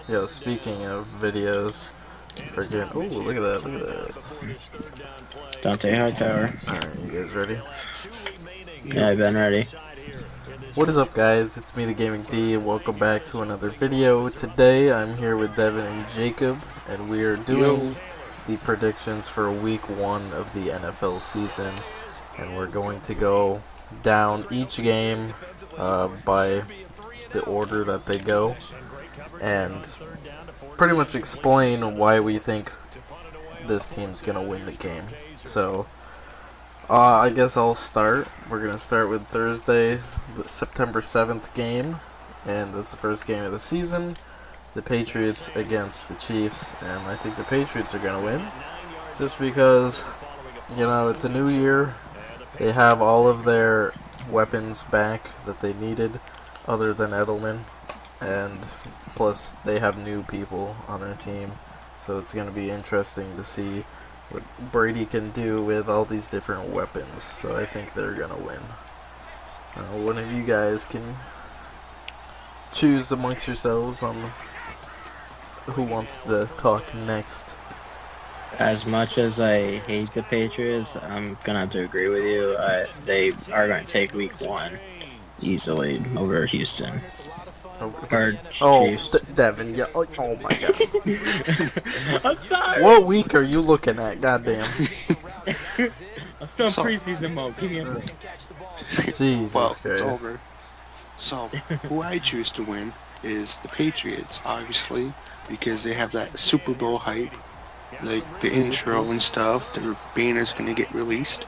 Yo, speaking of videos, freaking, oh, look at that, look at that. Dante Hightower. Alright, you guys ready? Yeah, I've been ready. What is up, guys? It's me, TheGamingD, and welcome back to another video. Today, I'm here with Devin and Jacob, and we are doing the predictions for week 1 of the NFL season. And we're going to go down each game by the order that they go, and pretty much explain why we think this team's going to win the game. So, I guess I'll start. We're going to start with Thursday, the September 7th game, and that's the first game of the season. The Patriots against the Chiefs, and I think the Patriots are going to win. Just because, you know, it's a new year. They have all of their weapons back that they needed, other than Edelman, and plus they have new people on their team. So it's going to be interesting to see what Brady can do with all these different weapons. So I think they're going to win. One of you guys can choose amongst yourselves on who wants to talk next. As much as I hate the Patriots, I'm gonna have to agree with you. They are going to take Week 1 easily over Houston. Or Chiefs. Devin, yeah. Oh my God. I'm sorry. What week are you looking at? Goddamn. I'm still preseason mode. Give me a break. Jesus well, Christ. it's over. So, who I choose to win is the Patriots, obviously, because they have that Super Bowl hype, like the intro and stuff. Their banner's going to get released.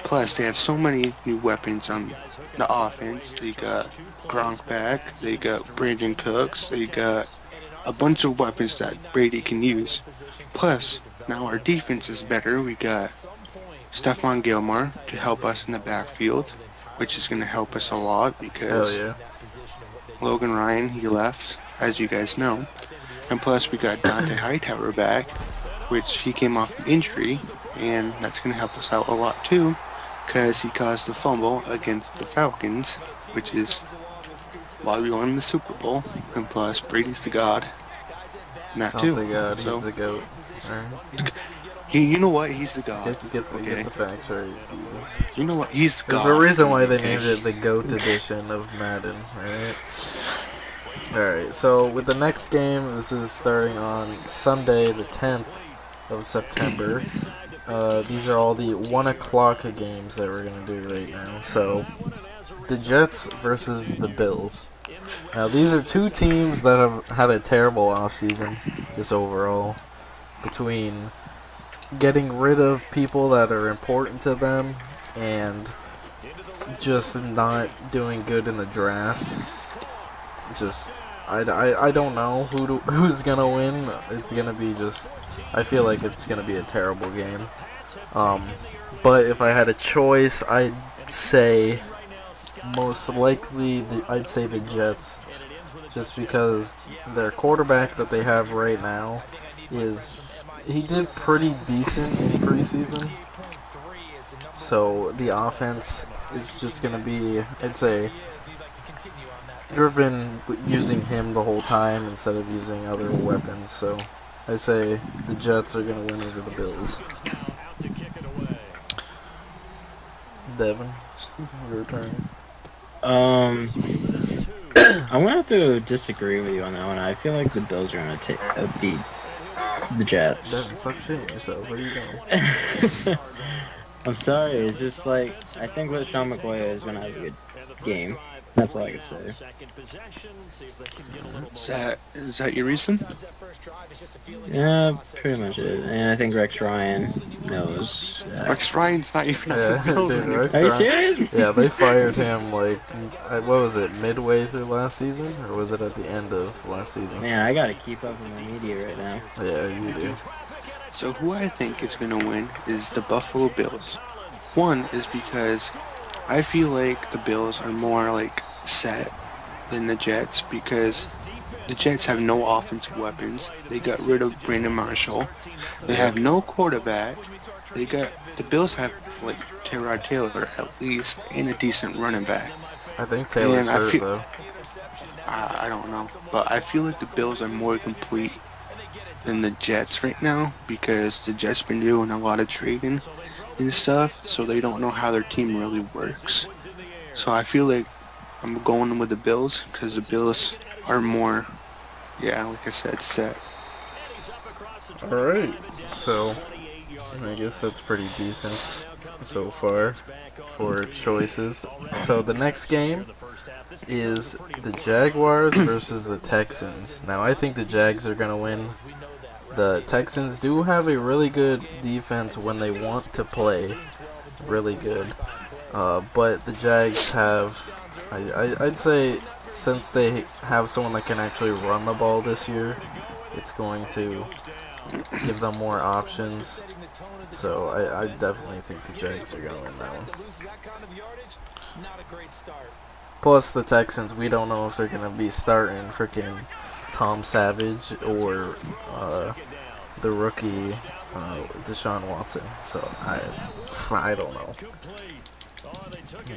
Plus, they have so many new weapons on the offense. They got Gronk back. They got Brandon Cooks. They got a bunch of weapons that Brady can use. Plus, now our defense is better. We got Stephon Gilmore to help us in the backfield, which is going to help us a lot because Logan Ryan, he left, as you guys know. And plus, we got Dante Hightower back, which he came off an injury, and that's going to help us out a lot too, because he caused the fumble against the Falcons, which is why we won the Super Bowl. And plus, Brady's the god. And that too. The God, so, he's the GOAT. Right. You know what? He's the god. Get the facts right, Jesus. You know what? He's the god. There's a reason why they named it the GOAT edition of Madden, right? Alright, so with the next game, this is starting on Sunday, the 10th of September. These are all the 1 o'clock games that we're going to do right now. So, the Jets versus the Bills. Now, these are two teams that have had a terrible offseason, just overall, between getting rid of people that are important to them and just not doing good in the draft. I don't know who's gonna win. It's gonna be I feel like it's gonna be a terrible game. But if I had a choice, I'd say most likely I'd say the Jets, just because their quarterback that they have right now he did pretty decent in preseason. So the offense is just gonna be, I'd say, driven using him the whole time instead of using other weapons. So I say the Jets are going to win over the Bills. Devin, your turn. I'm gonna have to disagree with you on that one. I feel like the Bills are gonna beat the Jets. Devin, stop shitting yourself. Where are you going? I'm sorry. It's just like I think with Sean McCoy is gonna have a good game. That's all I can say. Is that your reason? Yeah, pretty much it. And I think Rex Ryan knows. Rex Ryan's not even on the building. Are you serious? Yeah, they fired him what was it, midway through last season? Or was it at the end of last season? Man, I gotta keep up with my media right now. Yeah, you do. So who I think is going to win is the Buffalo Bills. One is because I feel like the Bills are more set than the Jets, because the Jets have no offensive weapons. They got rid of Brandon Marshall. They have no quarterback. The Bills have Tyrod Taylor at least, and a decent running back. I think Taylor's hurt though. I don't know. But I feel like the Bills are more complete than the Jets right now because the Jets been doing a lot of trading and stuff, so they don't know how their team really works. So I feel like I'm going with the Bills because the Bills are more, yeah, like I said, set. Alright, so I guess that's pretty decent so far for choices. So the next game is the Jaguars versus the Texans. Now I think the Jags are going to win. The Texans do have a really good defense when they want to play. Really good. But the Jags have, I'd say, since they have someone that can actually run the ball this year, it's going to give them more options. So I definitely think the Jags are going to win that one. Plus the Texans, we don't know if they're going to be starting freaking Tom Savage or the rookie Deshaun Watson. So I don't know.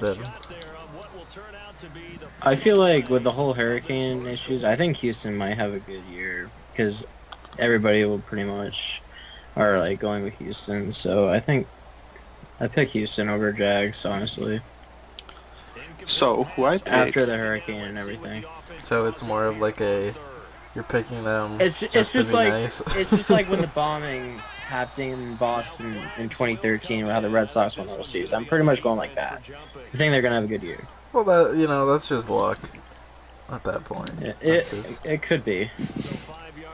Devin. I feel like with the whole hurricane issues, I think Houston might have a good year because everybody will pretty much are like going with Houston. So I think I pick Houston over Jags, honestly. So who I pick? After the hurricane and everything. So it's more of like a, you're picking them It's just to just be like nice. it's just like when the bombing happened in Boston in 2013, how the Red Sox won the World Series. I'm pretty much going like that. I think they're gonna have a good year. Well, that's just luck at that point. It could be.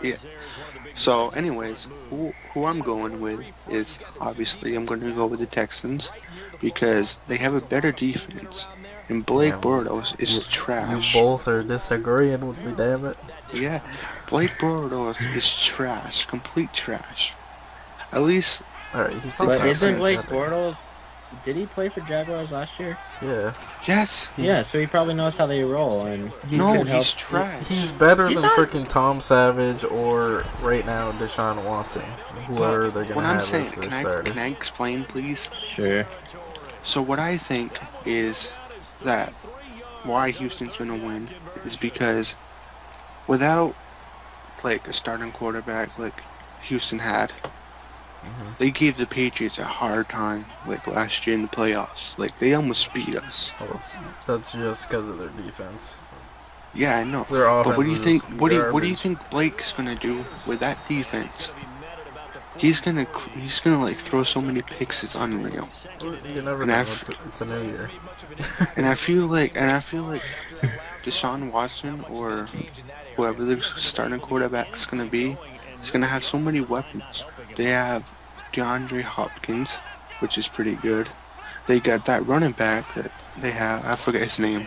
Yeah. So, anyways, who I'm going with is obviously I'm going to go with the Texans because they have a better defense, and Blake Bortles is trash. You both are disagreeing with me, damn it. Yeah, Blake Bortles is trash, complete trash. At least. Alright, he's But not But isn't Blake better. Bortles? Did he play for Jaguars last year? Yeah. Yes. Yeah, so he probably knows how they roll, and No, could help. he's trash. He's better He's than not- freaking Tom Savage or right now Deshaun Watson. Whoever they're gonna What have I'm as saying, their can starter. I explain, please? Sure. So what I think is that why Houston's gonna win is because without like a starting quarterback like Houston had, they gave the Patriots a hard time like last year in the playoffs. Like they almost beat us. Well, that's just because of their defense. Yeah, I know. Their offense But what do you is think? What do you garbage. think Blake's gonna do with that defense? He's gonna like throw so many picks. It's unreal. You never And know. I've- It's a new year. And I feel like Deshaun Watson or whoever the starting quarterback's gonna be is gonna have so many weapons. They have DeAndre Hopkins, which is pretty good. They got that running back that they have. I forget his name.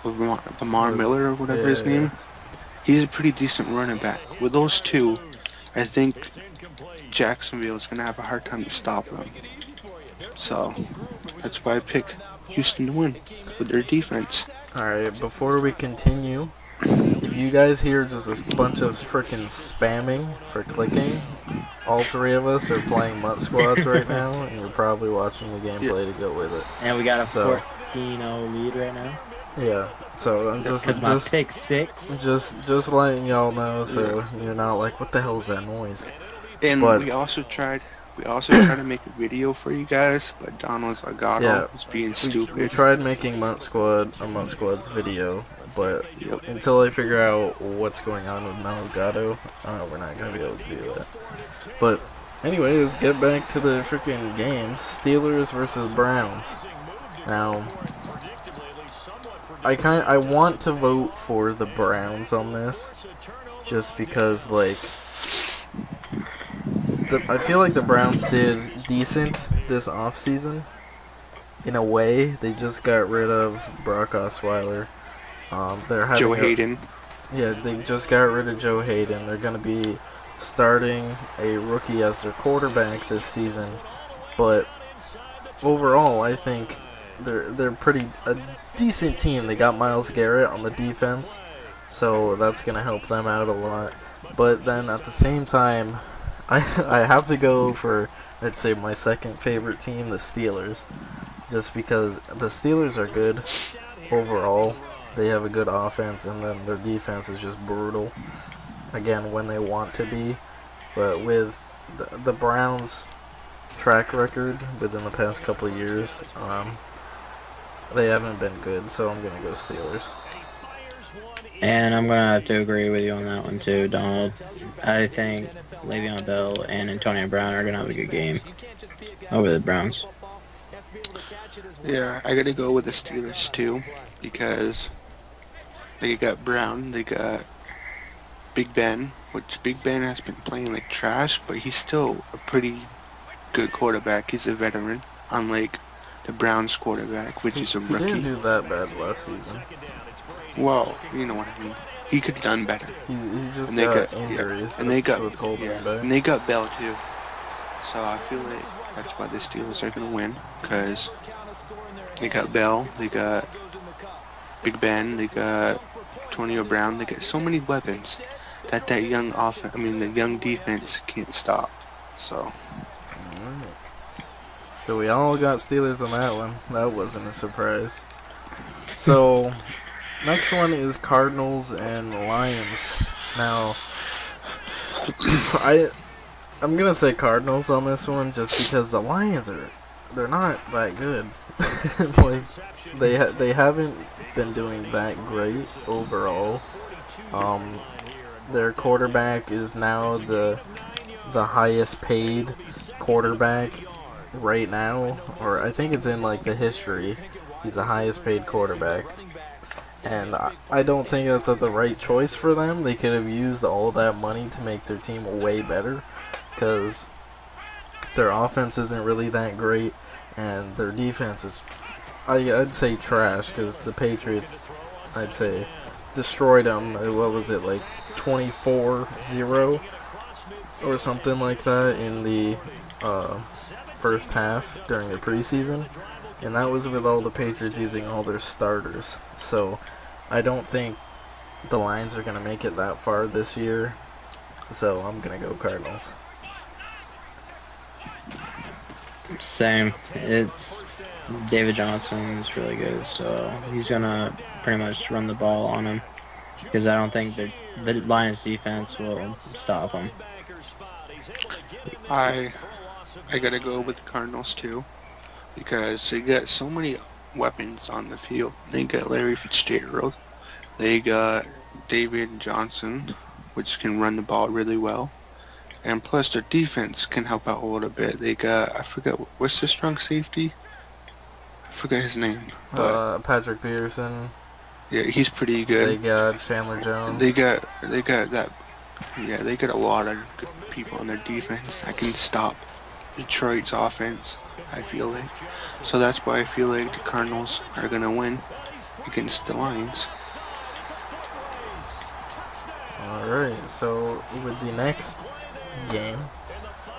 Lamar Miller or whatever his Yeah. name. He's a pretty decent running back. With those two, I think Jacksonville is gonna have a hard time to stop them. So that's why I pick Houston to win with their defense. Alright, before we continue, if you guys hear just a bunch of freaking spamming for clicking, all three of us are playing Mutt Squads right now, and you're probably watching the gameplay to go with it. And we got a So- 14-0 lead right now. Yeah, so I'm Because my pick 6. just letting y'all know, so you're not like, what the hell is that noise? And But- we also tried to make a video for you guys, but Donald Zagato Yeah. was being We stupid. tried making a Mutt Squad's video, but Yep. until I figure out what's going on with Malgado, we're not gonna be able to do that. But anyway, let's get back to the freaking games. Steelers versus Browns. Now, I want to vote for the Browns on this, just because like I feel like the Browns did decent this offseason. In a way, they just got rid of Brock Osweiler. They're having Joe Hayden. Yeah, they just got rid of Joe Hayden. They're going to be starting a rookie as their quarterback this season. But overall, I think they're a decent team. They got Myles Garrett on the defense, so that's going to help them out a lot. But then at the same time, I have to go for, I'd say, my second favorite team, the Steelers. Just because the Steelers are good overall. they have a good offense, and then their defense is just brutal. Again, when they want to be. But with the Browns' track record within the past couple of years, they haven't been good, so I'm going to go Steelers. And I'm going to have to agree with you on that one too, Donald. I think Le'Veon Bell and Antonio Brown are going to have a good game over the Browns. Yeah, I got to go with the Steelers too, because they got Brown, they got Big Ben, which Big Ben has been playing like trash, but he's still a pretty good quarterback. He's a veteran, unlike the Browns quarterback, which is a rookie. He didn't do that bad last season. Well, you know what I mean. He could have done better. He's just got injuries. Yeah, and they got what's holding him back. And they got Bell too. So I feel like that's why the Steelers are gonna win, because they got Bell, they got Big Ben, they got Antonio Brown, they got so many weapons that the young defense can't stop. So. So we all got Steelers on that one. That wasn't a surprise. So next one is Cardinals and Lions. Now, I'm gonna say Cardinals on this one just because the Lions they're not that good. Like they haven't been doing that great overall. Their quarterback is now the highest paid quarterback right now, or I think it's in like the history. He's the highest paid quarterback. And I don't think that's the right choice for them. They could have used all that money to make their team way better, because their offense isn't really that great, and their defense is, I'd say, trash, because the Patriots, I'd say, destroyed them. What was it, like 24-0 or something like that in the first half during the preseason? And that was with all the Patriots using all their starters. So I don't think the Lions are going to make it that far this year. So I'm going to go Cardinals. Same. It's David Johnson's really good, so he's going to pretty much run the ball on him, because I don't think the Lions defense will stop him. I got to go with the Cardinals too, because they got so many weapons on the field. They got Larry Fitzgerald, they got David Johnson, which can run the ball really well, and plus their defense can help out a little bit. They got, I forget, what's the strong safety? I forget his name. Patrick Peterson. Yeah, he's pretty good. They got Chandler Jones. They got that. Yeah, they got a lot of good people on their defense that can stop Detroit's offense, I feel like. So that's why I feel like the Cardinals are going to win against the Lions. Alright, so with the next game,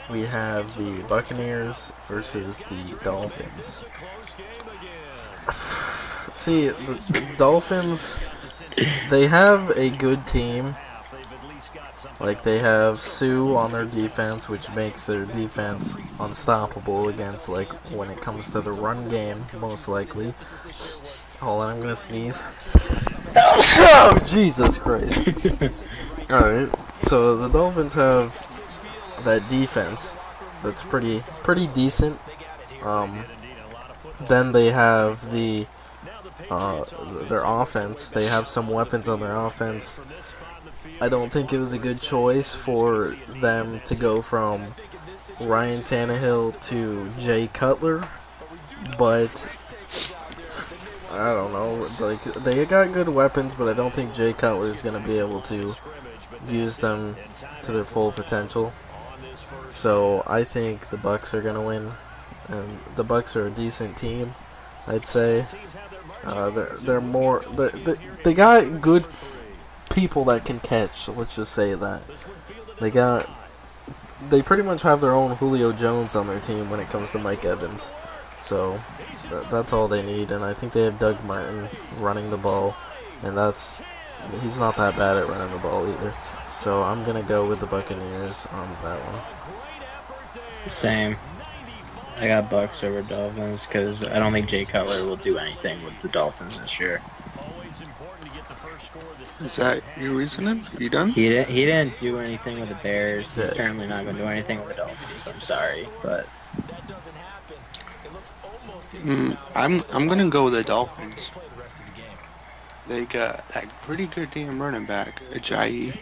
we have the Buccaneers versus the Dolphins. See, the Dolphins, they have a good team. Like, they have Sue on their defense, which makes their defense unstoppable against, like, when it comes to the run game, most likely. Hold on, I'm gonna sneeze. Oh, Jesus Christ. Alright, so the Dolphins have that defense that's pretty decent. Then they have their offense. They have some weapons on their offense. I don't think it was a good choice for them to go from Ryan Tannehill to Jay Cutler, but I don't know. Like, they got good weapons, but I don't think Jay Cutler is going to be able to use them to their full potential. So I think the Bucs are going to win, and the Bucs are a decent team, I'd say. They got good people that can catch. Let's just say that they pretty much have their own Julio Jones on their team when it comes to Mike Evans. So that's all they need, and I think they have Doug Martin running the ball, and he's not that bad at running the ball either. So I'm gonna go with the Buccaneers on that one. Same. I got Bucs over Dolphins because I don't think Jay Cutler will do anything with the Dolphins this year. Is that your reasoning? You done? He didn't do anything with the Bears. He's Yeah. certainly not going to do anything with the Dolphins. I'm sorry, but I'm gonna go with the Dolphins. They got that pretty good damn running back, Ajayi.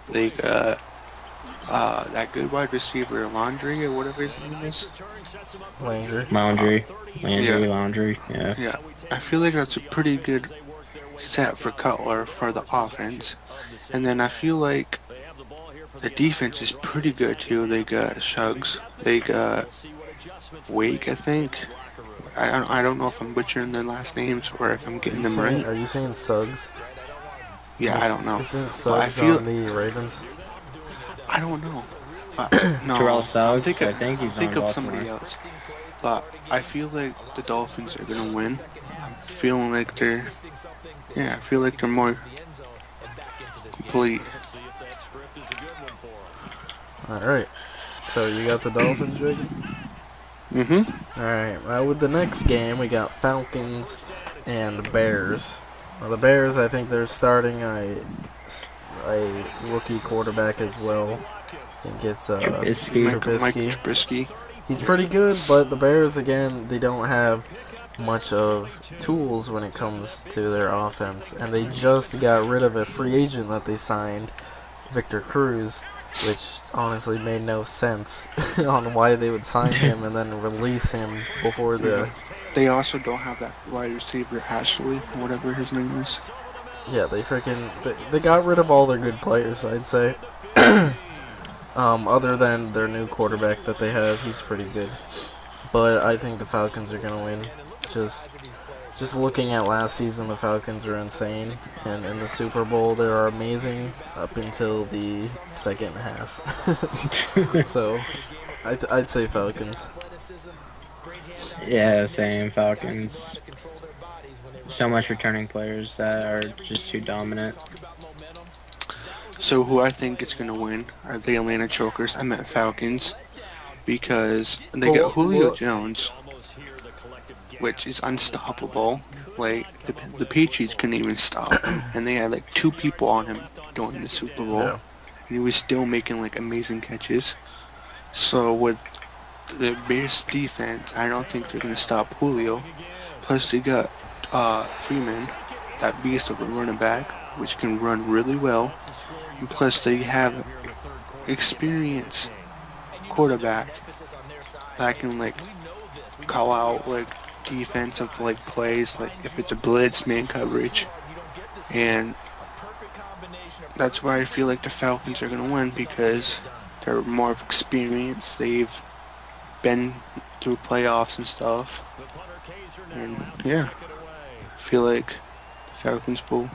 They got that good wide receiver, Laundry or whatever his name is. Landry. Landry, Yeah, Landry, yeah. yeah. I feel like that's a pretty good set for Cutler for the offense. And then I feel like the defense is pretty good too. They got Suggs. They got Wake, I think. I don't know if I'm butchering their last names or if I'm getting them right. Are you saying Suggs? Yeah, I don't know. Isn't But I Suggs feel on the Ravens? I don't know. No, Terrell I'm Suggs, thinking I think he's on of Baltimore. somebody else. But I feel like the Dolphins are gonna win. I'm feeling like I feel like they're more complete. All right. So you got the Dolphins, Jacob? Mm-hmm. All right. Now with the next game, we got Falcons and Bears. Now the Bears, I think they're starting a rookie quarterback as well. I think it's Mike Trubisky. Trubisky. He's pretty good, but the Bears, again, they don't have much of tools when it comes to their offense. And they just got rid of a free agent that they signed, Victor Cruz, which honestly made no sense on why they would sign him and then release him before the... They also don't have that wide receiver, Ashley, whatever his name is. Yeah, they got rid of all their good players, I'd say. Other than their new quarterback that they have, he's pretty good. But I think the Falcons are gonna win. Just looking at last season, the Falcons are insane, and in the Super Bowl they are amazing up until the second half. So I'd say Falcons. Yeah, same Falcons. So much returning players that are just too dominant. So who I think is going to win are the Atlanta Chokers. I meant Falcons because they got Julio Jones, which is unstoppable. Like the Patriots couldn't even stop him, and they had like 2 people on him during the Super Bowl, and he was still making like amazing catches. So with the Bears defense, I don't think they're going to stop Julio. Plus they got Freeman, that beast of a running back, which can run really well. And plus they have experienced quarterback that can like call out like defensive like plays, like if it's a blitz, man coverage. And that's why I feel like the Falcons are gonna win, because they're more of experience. They've been through playoffs and stuff. And yeah, I feel like the Falcons will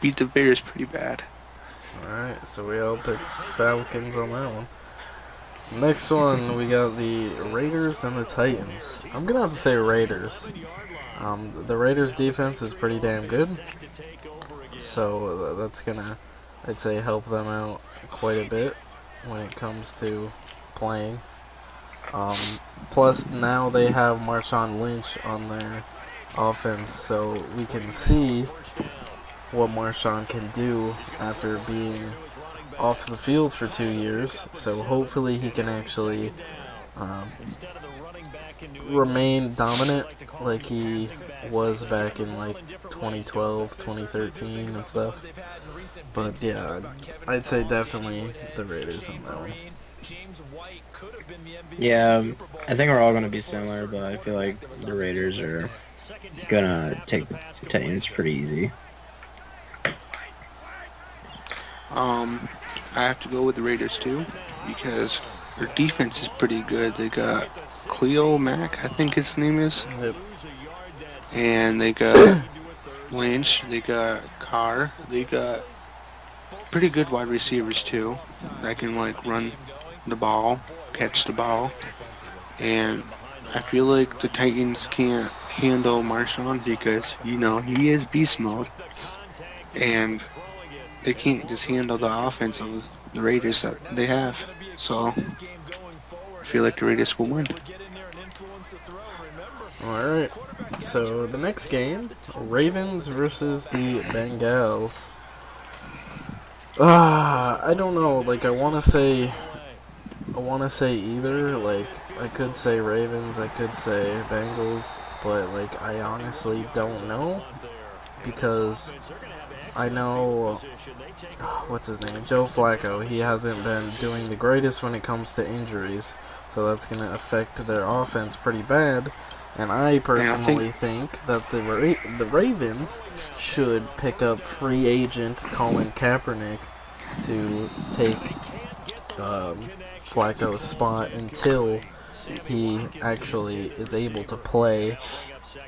beat the Bears pretty bad. Alright, so we all picked Falcons on that one. Next one, we got the Raiders and the Titans. I'm going to have to say Raiders. The Raiders defense is pretty damn good. So that's going to, I'd say, help them out quite a bit when it comes to playing. Plus, now they have Marshawn Lynch on their offense, so we can see what Marshawn can do after being off the field for 2 years. So hopefully he can actually remain dominant like he was back in like 2012, 2013 and stuff. But yeah, I'd say definitely the Raiders on that one. Yeah, I think we're all going to be similar, but I feel like the Raiders are going to take the Titans pretty easy. I have to go with the Raiders too, because their defense is pretty good. They got Cleo Mack, I think his name is. Yep. And they got Lynch, they got Carr, they got pretty good wide receivers too that can like run the ball, catch the ball. And I feel like the Titans can't handle Marshawn because, you know, he is beast mode. And they can't just handle the offense of the Raiders that they have. So I feel like the Raiders will win. Alright, so the next game, Ravens versus the Bengals. I don't know. Like I want to say either. Like I could say Ravens, I could say Bengals, but like I honestly don't know because I know what's his name, Joe Flacco. He hasn't been doing the greatest when it comes to injuries, so that's gonna affect their offense pretty bad. And I personally think that the Ravens should pick up free agent Colin Kaepernick to take Flacco's spot until he actually is able to play.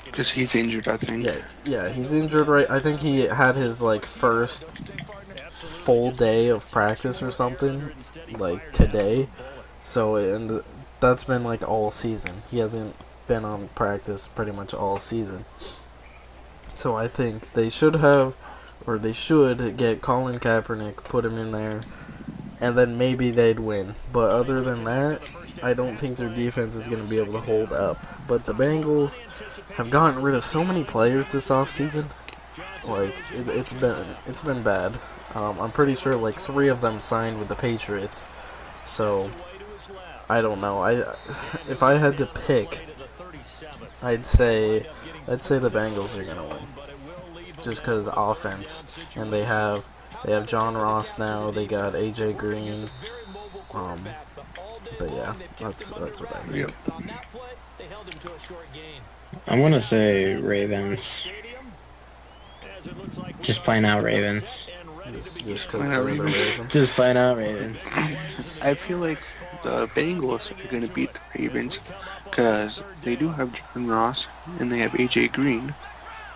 Because he's injured, I think. Yeah, he's injured, right? I think he had his, like, first full day of practice or something, like, today. So, and that's been, like, all season. He hasn't been on practice pretty much all season. So I think they should get Colin Kaepernick, put him in there, and then maybe they'd win. But other than that, I don't think their defense is going to be able to hold up. But the Bengals have gotten rid of so many players this offseason. Like, it's been bad. I'm pretty sure like 3 of them signed with the Patriots. So I don't know. If I had to pick, I'd say the Bengals are gonna win, just because offense, and they have John Ross now. They got AJ Green. But yeah, that's what I think. I'm gonna say Ravens. Just plain out Ravens. Just because they're the Ravens. Just plain out Ravens. I feel like the Bengals are going to beat the Ravens because they do have John Ross and they have AJ Green.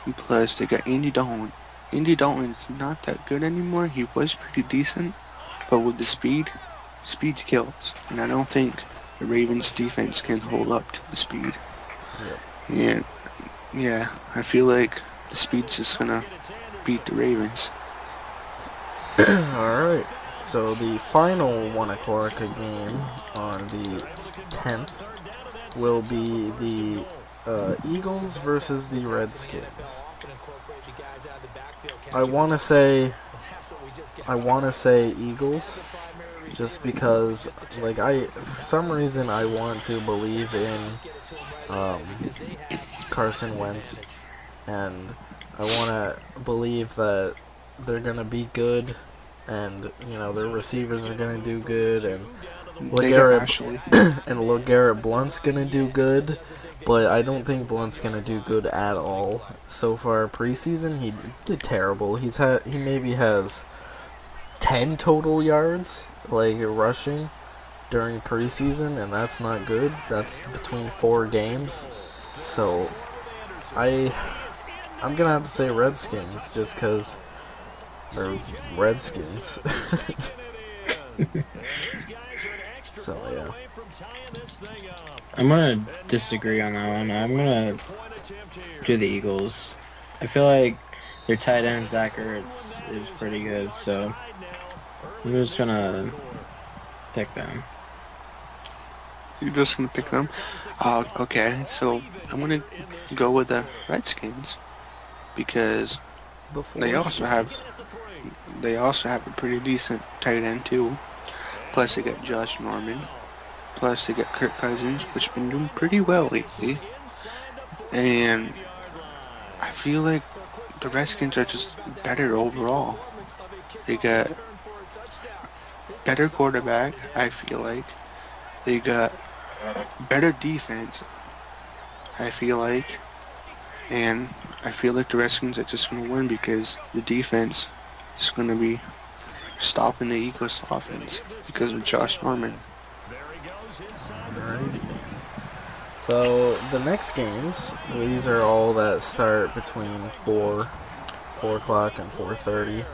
And plus, they got Andy Dalton. Andy Dalton's not that good anymore. He was pretty decent, but with the speed kills. And I don't think the Ravens defense can hold up to the speed. Yep. And yeah, I feel like the speed's just going to beat the Ravens. Alright, so the final 1 o'clock game on the 10th will be the Eagles versus the Redskins. I want to say Eagles, just because, like, for some reason I want to believe in Carson Wentz, and I want to believe that they're going to be good, and, you know, their receivers are going to do good, and LeGarrette Blount's going to do good, but I don't think Blount's going to do good at all. So far, preseason, he did terrible. He maybe has 10 total yards, like, rushing during preseason, and that's not good. That's between 4 games. So, I'm going to have to say Redskins, just because they're Redskins. So, yeah. I'm going to disagree on that one. I'm going to do the Eagles. I feel like their tight end, Zach Ertz, is pretty good, so I'm just going to pick them. You're just going to pick them? Okay, so I'm going to go with the Redskins because they also have a pretty decent tight end too. Plus they got Josh Norman. Plus they got Kirk Cousins, which has been doing pretty well lately. And I feel like the Redskins are just better overall. They got better quarterback, I feel like. They got better defense, I feel like. And I feel like the Redskins are just going to win because the defense is going to be stopping the Eagles' offense because of Josh Norman. Alrighty. So the next games, these are all that start between 4 o'clock and 4:30.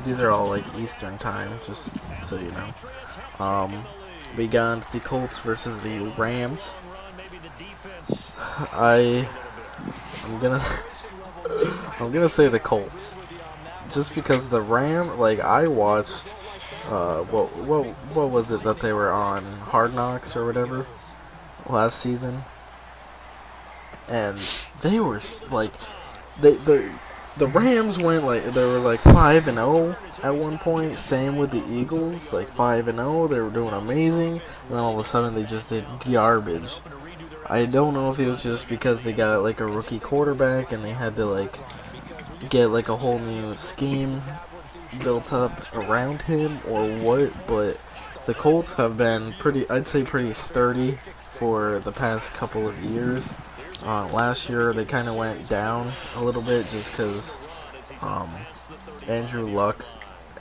These are all like Eastern time, just so you know. We got the Colts versus the Rams. I'm gonna say the Colts, just because the I watched what was it that they were on, Hard Knocks or whatever last season, and they were like The Rams went they were like 5-0 at one point. Same with the Eagles, like 5-0. They were doing amazing. And then all of a sudden they just did garbage. I don't know if it was just because they got like a rookie quarterback and they had to like get like a whole new scheme built up around him or what, but the Colts have been I'd say pretty sturdy for the past couple of years. Last year they kind of went down a little bit just because Andrew Luck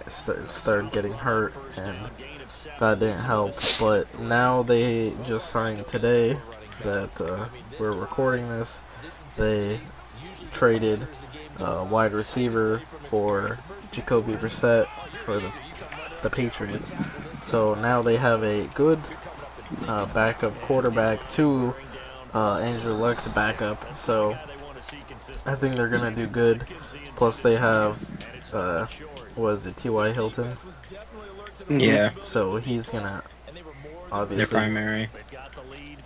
started getting hurt and that didn't help. But now they just signed today that we're recording this. They traded wide receiver for Jacoby Brissett for the Patriots. So now they have a good backup quarterback to Andrew Luck's backup. So I think they're going to do good. Plus they have, T.Y. Hilton? Yeah. So he's going to obviously... Their primary.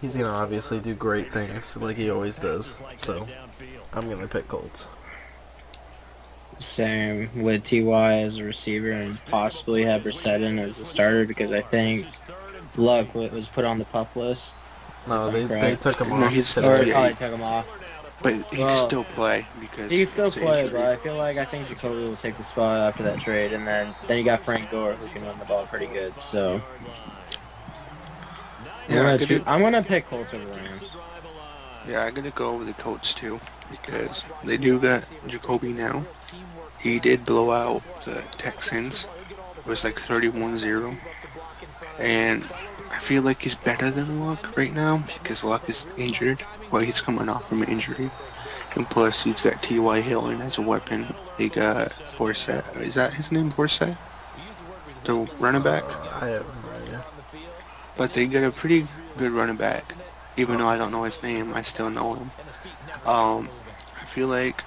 He's going to obviously do great things like he always does. So I'm going to pick Colts. Same with Ty as a receiver and possibly have Brissett in as a starter because I think Luck was put on the PUP list. No, they took him No, off he's today. They took him off. But he can still play because He can still it's an play, injury. but I think Jacoby will take the spot after that trade, and then you got Frank Gore who can run the ball pretty good. So Yeah, I'm gonna pick Colts over Rams. Yeah, I'm gonna go with the Colts too because they do got Jacoby now. He did blow out the Texans. It was like 31-0. And I feel like he's better than Luck right now because Luck is injured. Well, he's coming off from an injury. And plus, he's got T.Y. Hilton as a weapon. They got Forsett. Is that his name, Forsett? The running back? I have no idea. But they got a pretty good running back. Even though I don't know his name, I still know him. I feel like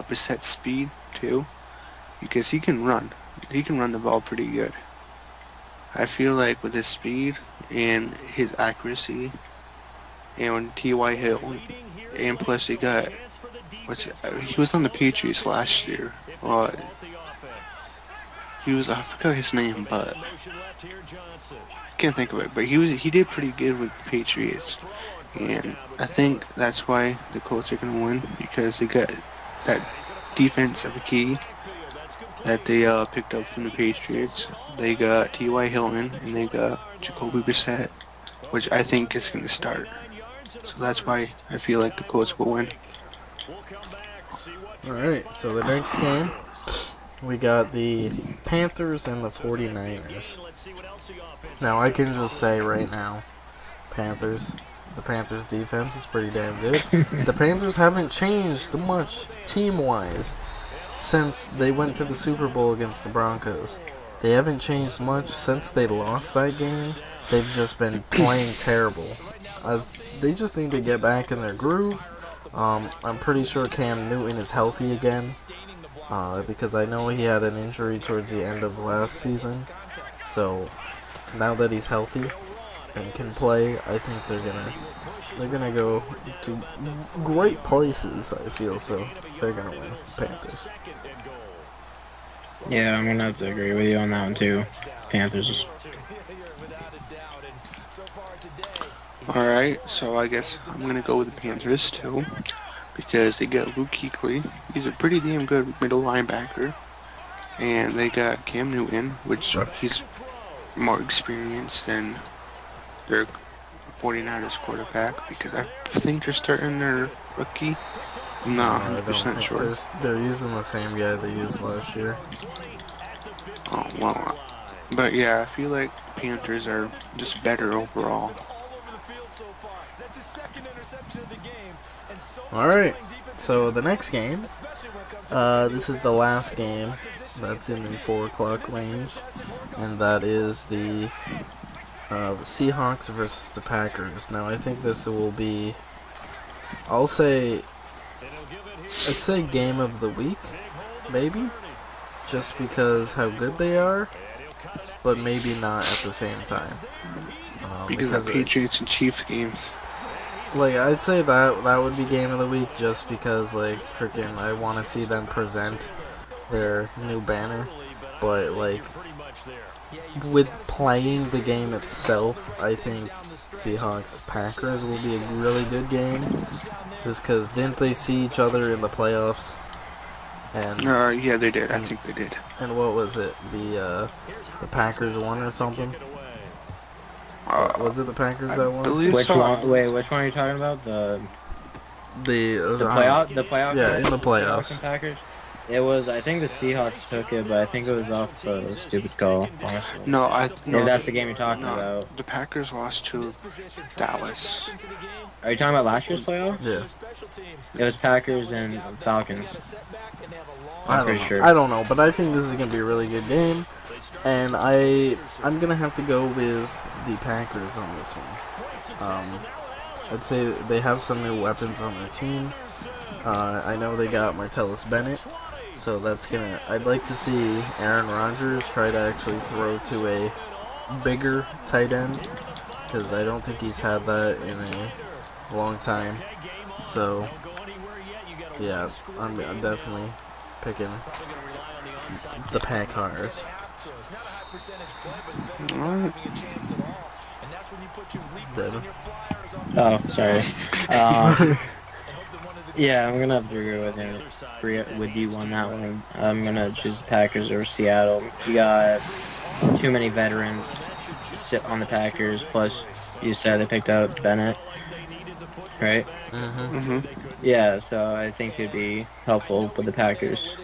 Brissett's speed too, because he can run. He can run the ball pretty good. I feel like with his speed and his accuracy, and T.Y. Hill, and plus he got he was on the Patriots last year. I forgot his name, but I can't think of it. But he did pretty good with the Patriots, and I think that's why the Colts are gonna win because they got that defensive key that they picked up from the Patriots. They got T.Y. Hilton and they got Jacoby Brissett, which I think is gonna start. So that's why I feel like the Colts will win. Alright, so the next game, we got the Panthers and the 49ers. Now, I can just say right now, the Panthers defense is pretty damn good. The Panthers haven't changed much team-wise since they went to the Super Bowl against the Broncos. They haven't changed much since they lost that game. They've just been playing terrible. They just need to get back in their groove. I'm pretty sure Cam Newton is healthy again. Because I know he had an injury towards the end of last season. So now that he's healthy and can play, I think they're gonna go to great places. I feel so they're gonna win. Panthers. Yeah, I'm gonna have to agree with you on that one too. Panthers. All right, so I guess I'm gonna go with the Panthers too, because they got Luke Kuechly. He's a pretty damn good middle linebacker, and they got Cam Newton, which he's more experienced than their 49ers quarterback, because I think they're starting their rookie. I'm not 100% sure. They're using the same guy they used last year. Oh well, but yeah, I feel like the Panthers are just better overall. Alright, so the next game, this is the last game that's in the 4 o'clock range, and that is the Seahawks versus the Packers. Now, I think this will be, I'd say game of the week, maybe, just because how good they are, but maybe not at the same time. Because of Patriots and Chiefs games. Like, I'd say that would be game of the week just because, like, freaking, I want to see them present their new banner. But, like, with playing the game itself, I think Seahawks-Packers will be a really good game. Just because didn't they see each other in the playoffs? And yeah, they did. I think they did. And what was it? The Packers won or something? Was it the Packers that won? Which one? Wait, which one are you talking about? The playoff? The playoff? Yeah, in the Seahawks playoffs. and Packers. It was. I think the Seahawks took it, but I think it was off a stupid call. Honestly. No, If that's the game you're talking about. The Packers lost to Dallas. Are you talking about last year's playoff? Yeah. It was Packers and Falcons. I don't know, but I think this is gonna be a really good game, and I'm gonna have to go with the Packers on this one. I'd say they have some new weapons on their team. I know they got Martellus Bennett, so I'd like to see Aaron Rodgers try to actually throw to a bigger tight end, because I don't think he's had that in a long time. So, yeah, I'm definitely picking the Packers. Devin? Oh, sorry. Yeah, I'm gonna have to agree with you on that one. I'm gonna choose the Packers over Seattle. You got too many veterans sit on the Packers. Plus, you said they picked out Bennett, right? Yeah, so I think it'd be helpful with the Packers.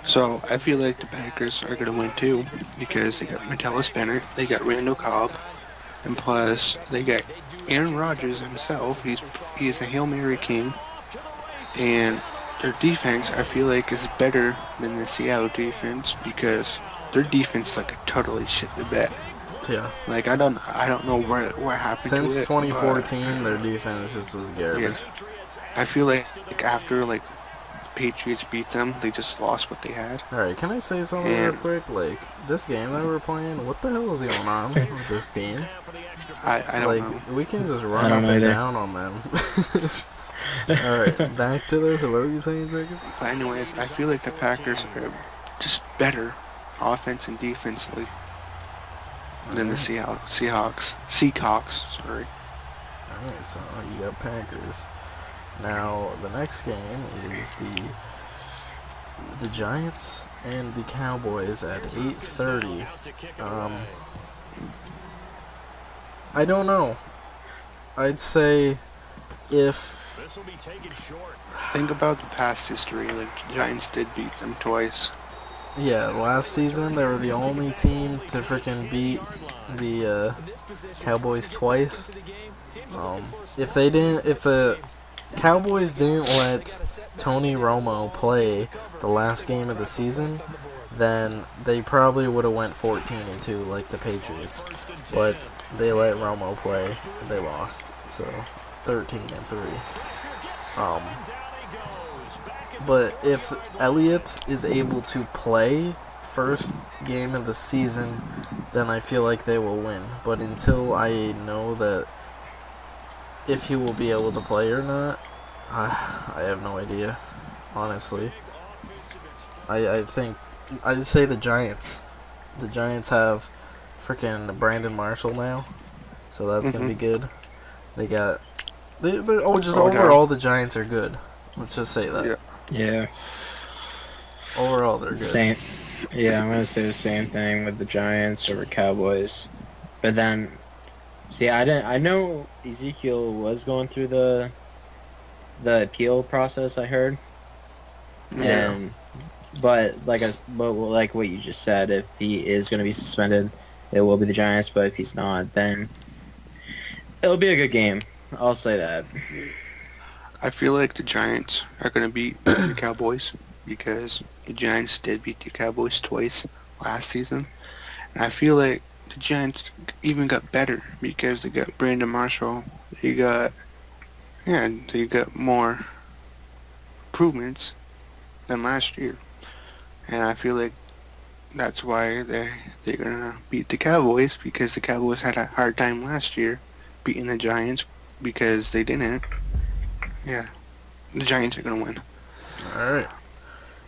So I feel like the Packers are gonna win too because they got Martellus Bennett, they got Randall Cobb, and plus they got Aaron Rodgers himself. He's a Hail Mary king, and their defense I feel like is better than the Seattle defense because their defense is like totally shit the bed. Yeah. Like I don't know what happened since to it, 2014. Their defense just was garbage. Yeah. I feel like after the Patriots beat them, they just lost what they had. Alright, can I say something real quick? Like, this game that we're playing, what the hell is going on with this team? I don't know. We can just run up and down on them. Alright, back to this. What were you saying, Jacob? But anyways, I feel like the Packers are just better offense and defensively than the Seahawks. Sorry. Alright, so you got Packers. Now, the next game is the Giants and the Cowboys at 8:30. I don't know. I'd say if... Think about the past history. Like, the Giants did beat them twice. Yeah, last season they were the only team to freaking beat the Cowboys twice. If the Cowboys didn't let Tony Romo play the last game of the season, then they probably would have went 14-2 like the Patriots. But they let Romo play and they lost, so 13-3. But if Elliott is able to play first game of the season, then I feel like they will win. But until I know that if he will be able to play or not, I have no idea, honestly. I'd say the Giants. The Giants have freaking Brandon Marshall now, so that's gonna be good. They got overall the Giants are good. Let's just say that. Yeah. Overall, they're good. Same. Yeah, I'm gonna say the same thing with the Giants over Cowboys, but then, see, I know Ezekiel was going through the appeal process. I heard. Yeah. But like what you just said, if he is gonna be suspended, it will be the Giants. But if he's not, then it'll be a good game. I'll say that. I feel like the Giants are going to beat the Cowboys because the Giants did beat the Cowboys twice last season. And I feel like the Giants even got better because they got Brandon Marshall. They got more improvements than last year. And I feel like that's why they're going to beat the Cowboys because the Cowboys had a hard time last year beating the Giants because they didn't. Yeah, the Giants are gonna win. All right.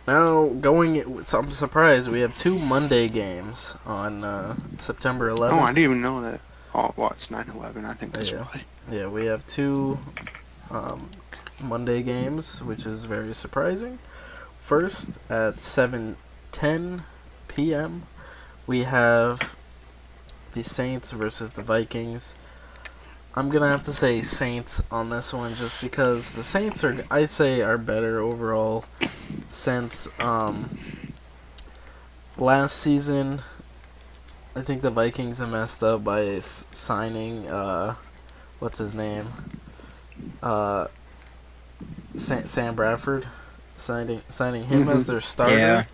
Now, so I'm surprised we have 2 Monday games on September Oh, I 11th. didn't even know that. Oh, well, it's 9/11. I think that's Yeah. why. Yeah, we have 2 Monday games, which is very surprising. First, at 7:10 p.m., we have the Saints versus the Vikings. I'm going to have to say Saints on this one just because the Saints are better overall since last season. I think the Vikings have messed up by signing what's his name? Sam Bradford, signing him as their starter, Yeah.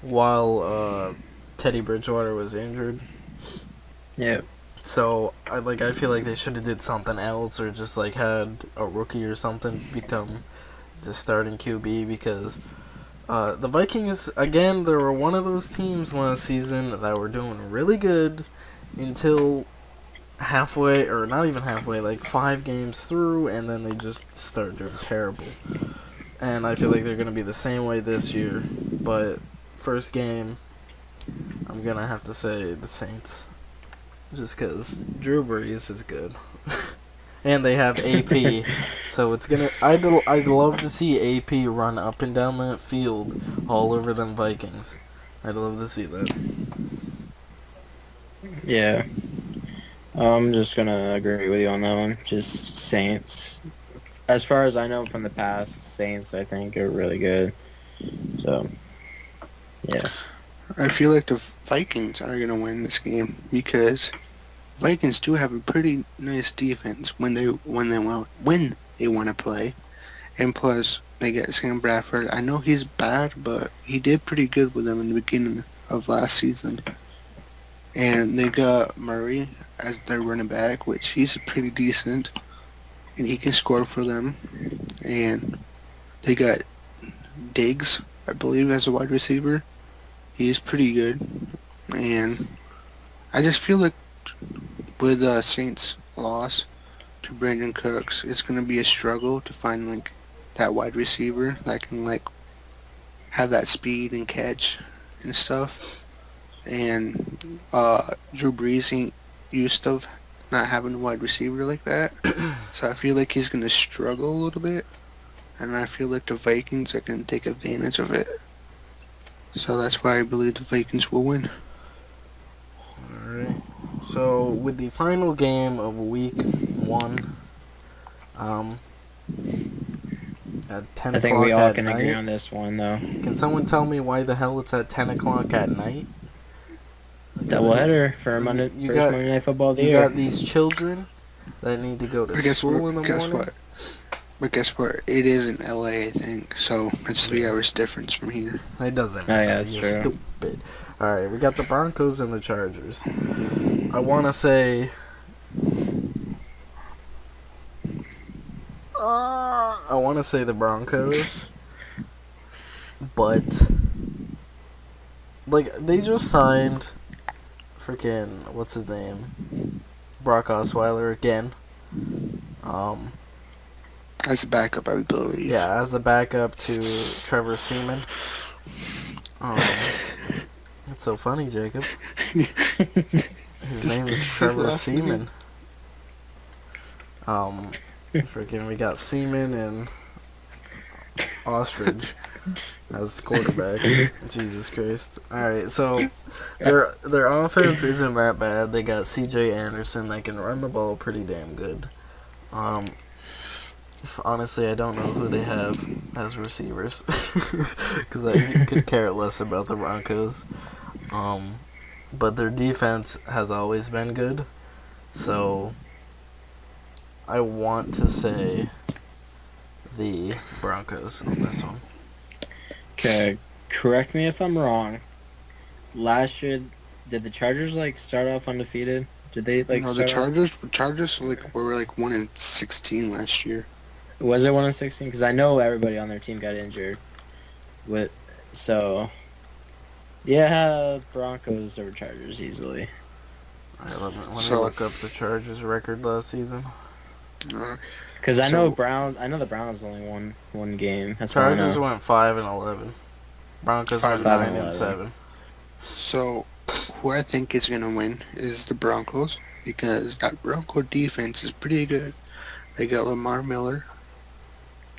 while Teddy Bridgewater was injured. Yeah. So I feel like they should have did something else, or just like had a rookie or something become the starting QB, because the Vikings, again, they were one of those teams last season that were doing really good until halfway, or not even halfway, like 5 games through, and then they just start doing terrible. And I feel like they're going to be the same way this year. But first game, I'm going to have to say the Saints. Just because Drew Brees is good. And they have AP. So it's going to... I'd love to see AP run up and down that field all over them Vikings. I'd love to see that. Yeah. I'm just gonna agree with you on that one. Just Saints. As far as I know from the past, Saints I think are really good. So, yeah. I feel like the Vikings are gonna win this game because Vikings do have a pretty nice defense when they want to play, and plus they get Sam Bradford. I know he's bad, but he did pretty good with them in the beginning of last season. And they got Murray as their running back, which he's pretty decent, and he can score for them. And they got Diggs, I believe, as a wide receiver. He's pretty good, and I just feel like with Saints' loss to Brandon Cooks, it's gonna be a struggle to find like that wide receiver that can like have that speed and catch and stuff. And Drew Brees ain't used to not having a wide receiver like that, so I feel like he's gonna struggle a little bit, and I feel like the Vikings are gonna take advantage of it. So that's why I believe the Vikings will win. Alright. So, with the final game of week 1, at 10 I think we o'clock all at can agree night. on this one though. Can someone tell me why the hell it's at 10 o'clock at night? Doubleheader for Monday, You first got, Monday Night Football of the you year. got these children that need to go to But guess school what? in the Guess morning. what? But guess what? It is in LA, I think. So it's 3 hours difference from here. It doesn't Oh, matter. yeah, that's You're true. stupid. Alright, we got the Broncos and the Chargers. I want to say... the Broncos. But... like, they just signed... freaking... what's his name? Brock Osweiler again. As a backup, I believe. Yeah, as a backup to Trevor Seaman. It's so funny, Jacob. His name is Trevor Seaman. Freaking, we got Seaman and Ostrich as quarterbacks. Jesus Christ. Alright, so their offense isn't that bad. They got CJ Anderson that can run the ball pretty damn good. Honestly, I don't know who they have as receivers because I could care less about the Broncos. But their defense has always been good, so I want to say the Broncos on this one. Okay, correct me if I'm wrong. Last year, did the Chargers start off undefeated? Did they No, the Chargers were 1-16 last year. Was it 1-16? Because I know everybody on their team got injured. So yeah, Broncos over Chargers easily. Alright, let me look up the Chargers record last season. Uh, Because I know So- Browns. I know the Browns only won one game. That's all I Chargers know. went 5-11. Broncos went 5-11. 9-7. So, who I think is going to win is the Broncos because that Bronco defense is pretty good. They got Lamar Miller,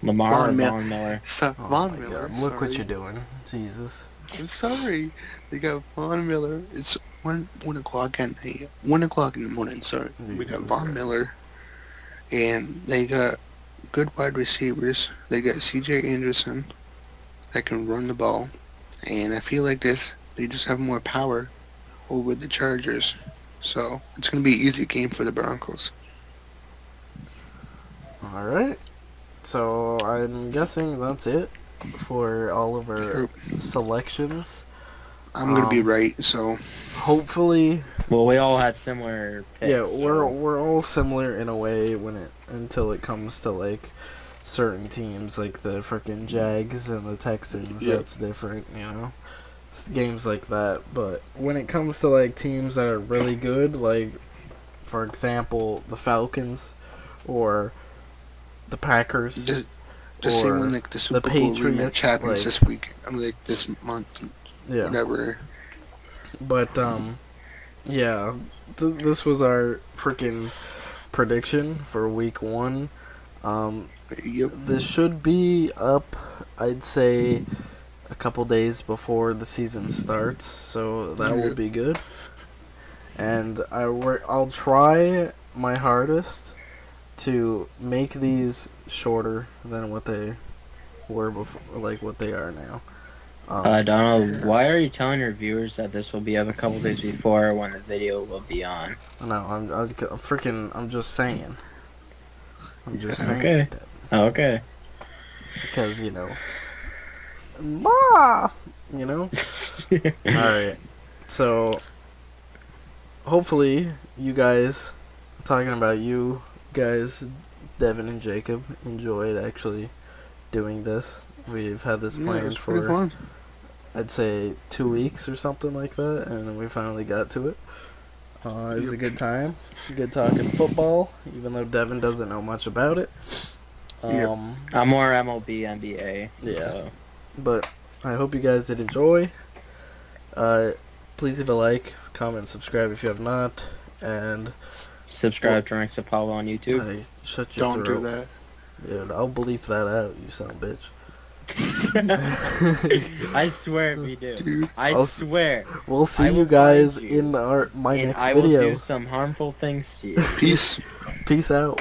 Lamar or Von Miller. Von Miller. Oh Von my Miller. god, look what Sorry. you're doing. Jesus. I'm sorry. They got Von Miller. It's 1 o'clock at night. 1 o'clock in the morning. Sorry. We got Jesus Von Christ. Miller, and they got good wide receivers. They got C.J. Anderson that can run the ball, and I feel like they just have more power over the Chargers. So it's gonna be an easy game for the Broncos. Alright. So I'm guessing that's it for all of our selections. I'm gonna be Um, right. So Hopefully, Well, we all had similar picks. yeah, so- we're all similar in a way until it comes to like certain teams like the freaking Jags and the Texans. Yep. That's different, games like that. But when it comes to like teams that are really good, like for example the Falcons or the Packers just say or when like the Super Bowl Patriots, rematch happens like- this week. I'm like this month, yeah. whatever. But yeah, this was our freaking prediction for week 1. Yep. This should be up, I'd say, a couple days before the season starts, so that will be good. And I'll try my hardest to make these shorter than what they were before, like what they are now. Donald, why are you telling your viewers that this will be up a couple days before when the video will be on? No, I'm just saying. I'm just saying. Okay. That Okay. because Ma, Alright, so hopefully you guys, talking about you guys, Devin and Jacob, enjoyed actually doing this. We've had this Yeah, planned it's pretty for, fun. I'd say, 2 weeks or something like that, and we finally got to it. It was a good time. Good talking football, even though Devin doesn't know much about it. Yep. I'm more MLB, NBA. Yeah. So. But I hope you guys did enjoy. Please leave a like, comment, subscribe if you have not, and Subscribe to Ranxapollo on YouTube. shut your Don't throat. do that. Dude, I'll bleep that out, you son of a bitch. I swear if you do. Dude. I swear. We'll see I will you guys find you, in my And next I will video. do some harmful things to you. Peace. Peace out.